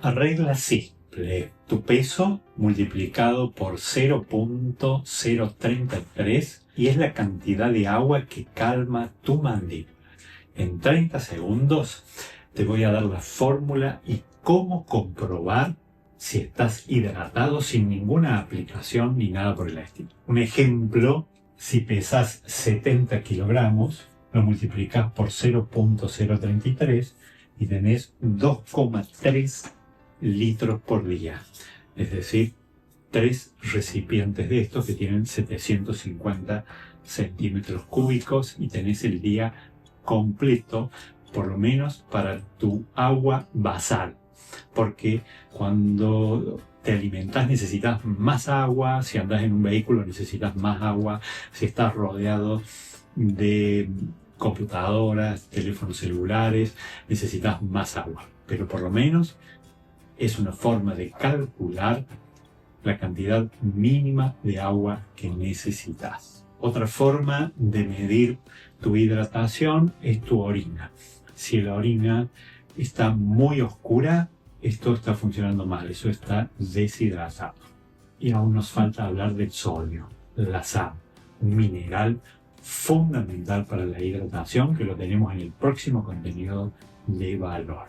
Regla simple. Tu peso multiplicado por 0.033 y es la cantidad de agua que calma tu mandíbula. En 30 segundos te voy a dar la fórmula y cómo comprobar si estás hidratado sin ninguna aplicación ni nada por el estilo. Un ejemplo, si pesas 70 kilogramos, lo multiplicas por 0.033 y tenés 2,3 litros por día. Es decir, 3 recipientes de estos que tienen 750 centímetros cúbicos y tenés el día completo, por lo menos para tu agua basal. Porque cuando te alimentas necesitas más agua, si andas en un vehículo necesitas más agua, si estás rodeado de computadoras, teléfonos celulares, necesitas más agua. Pero por lo menos es una forma de calcular la cantidad mínima de agua que necesitas. Otra forma de medir tu hidratación es tu orina. Si la orina está muy oscura, esto está funcionando mal, eso está deshidratado. Y aún nos falta hablar del sodio, la sal, un mineral fundamental para la hidratación que lo tenemos en el próximo contenido de valor.